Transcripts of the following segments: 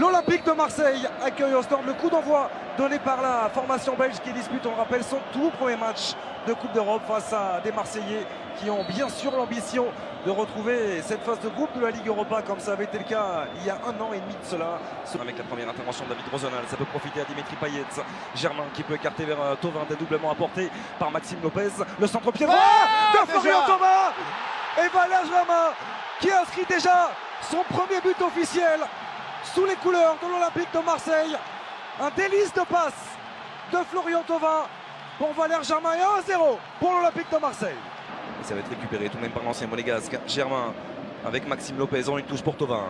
L'Olympique de Marseille accueille au stand le coup d'envoi donné par la formation belge qui dispute, on rappelle, son tout premier match de Coupe d'Europe face à des Marseillais qui ont bien sûr l'ambition de retrouver cette phase de groupe de la Ligue Europa comme ça avait été le cas il y a 1 an et demi de cela. Avec la première intervention de David Rosenal, ça peut profiter à Dimitri Payet. Germain qui peut écarter vers Thauvin, dédoublement apporté par Maxime Lopez. Le centre-pied droit de Florian Thauvin et Valère Germain qui inscrit déjà son premier but officiel sous les couleurs de l'Olympique de Marseille. Un délice de passe de Florian Thauvin pour Valère Germain et 1-0 pour l'Olympique de Marseille. Et ça va être récupéré tout de même par l'ancien monégasque. Germain avec Maxime Lopez en une touche pour Thauvin.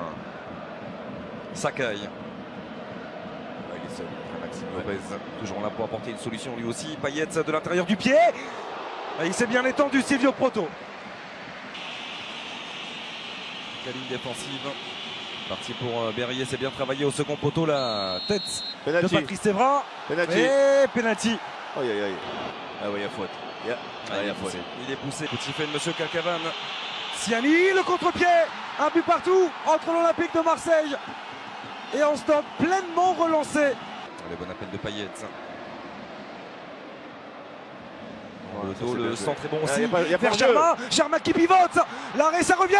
Sakai. Maxime Lopez toujours là pour apporter une solution lui aussi. Payet de l'intérieur du pied. Et il s'est bien étendu, Silvio Proto. La ligne défensive. Parti pour Berrier, c'est bien travaillé au second poteau, la tête penalty de Patrice Evra. Et penalty. Aïe aïe aïe. Ah oui, il y a faute. Il y a faute. Il est poussé, petit fait de Monsieur Calcavan. Siani, le contre-pied. Un but partout entre l'Olympique de Marseille et en stop pleinement relancé. Le bon appel de Payet. Le centre est bon aussi. Vers Germain. Germain qui pivote. L'arrêt, ça revient.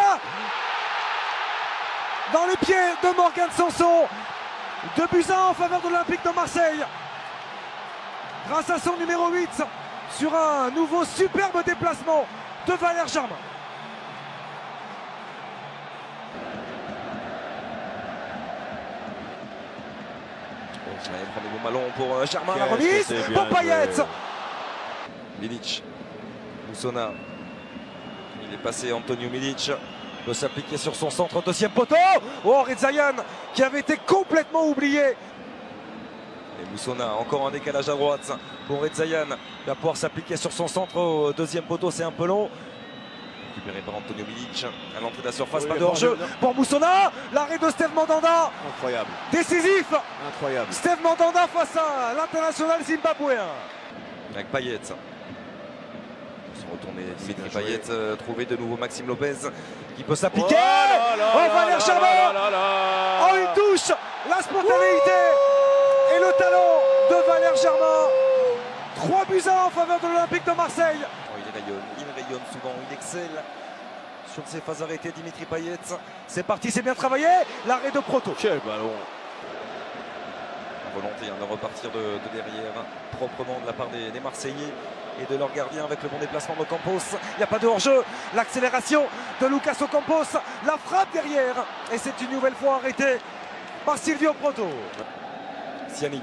Dans les pieds de Morgan Sanson. 2-1 en faveur de l'Olympique de Marseille. Grâce à son numéro 8 sur un nouveau superbe déplacement de Valère Germain. Prend des bons ballons pour Germain. La remise pour Payet. Milic. Moussona. Il est passé Antonio Milic. Peut s'appliquer sur son centre, deuxième poteau. Oh, Redzaïan qui avait été complètement oublié. Et Moussona, encore un décalage à droite pour Redzaïan. Il va pouvoir s'appliquer sur son centre au deuxième poteau, c'est un peu long. Récupéré par Antonio Milic à l'entrée de la surface, pas de hors-jeu pour Moussona. L'arrêt de Steve Mandanda. Incroyable. Décisif. Incroyable. Steve Mandanda face à l'international zimbabwéen. Avec Payet. Retourner Dimitri Payet, trouver de nouveau Maxime Lopez qui peut s'appliquer. Oh, Valère Germain. Oh, une touche, la spontanéité et le talent de Valère Germain. 3-1 en faveur de l'Olympique de Marseille. Oh, il rayonne souvent, il excelle sur ses phases arrêtées. Dimitri Payet, c'est parti, c'est bien travaillé. L'arrêt de Proto. Quel ballon. La volonté de repartir de derrière proprement de la part des Marseillais et de leur gardien avec le bon déplacement de Campos. Il n'y a pas de hors-jeu. L'accélération de Lucas Ocampos. La frappe derrière. Et c'est une nouvelle fois arrêté par Silvio Proto. Siani.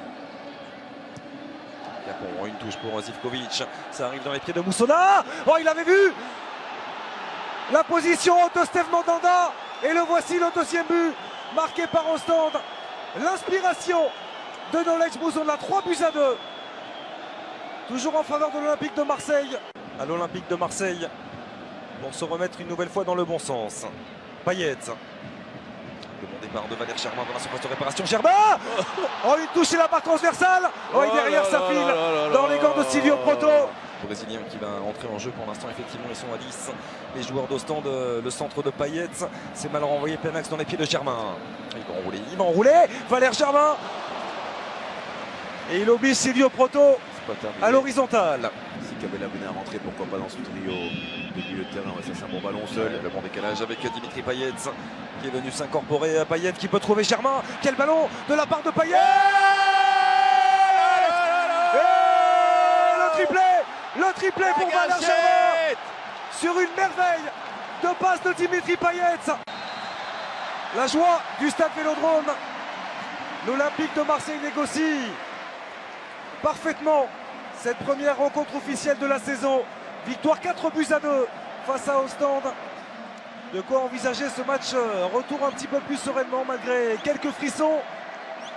Une touche pour Zivkovic. Ça arrive dans les pieds de Moussona. Oh, il avait vu la position de Steve Mandanda. Et le voici, le deuxième but marqué par Ostende. L'inspiration de Knowledge Moussona. 3-2. Toujours en faveur de l'Olympique de Marseille. À l'Olympique de Marseille. Pour se remettre une nouvelle fois dans le bon sens. Payet. Le bon départ de Valère Germain dans la surface de réparation. Germain. Oh, une touche et la barre transversale. Oh, et derrière ça file dans les gants de Silvio Proto. Le Brésilien qui va entrer en jeu pour l'instant. Effectivement, ils sont à 10. Les joueurs d'Ostende, le centre de Payet. C'est mal renvoyé, plein axe dans les pieds de Germain. Il va enrouler. Valère Germain. Et il oblige Silvio Proto à l'horizontale. Si Cabella venait à rentrer, pourquoi pas dans ce trio de milieu de terrain. Ça, c'est un bon ballon seul. Le bon décalage avec Dimitri Payet qui est venu s'incorporer. Payet qui peut trouver Germain. Quel ballon de la part de Payet. Et le triplé pour Valère Germain sur une merveille de passe de Dimitri Payet. La joie du stade Vélodrome. L'Olympique de Marseille négocie parfaitement cette première rencontre officielle de la saison. Victoire 4-2 face à Ostende. De quoi envisager ce match retour un petit peu plus sereinement malgré quelques frissons.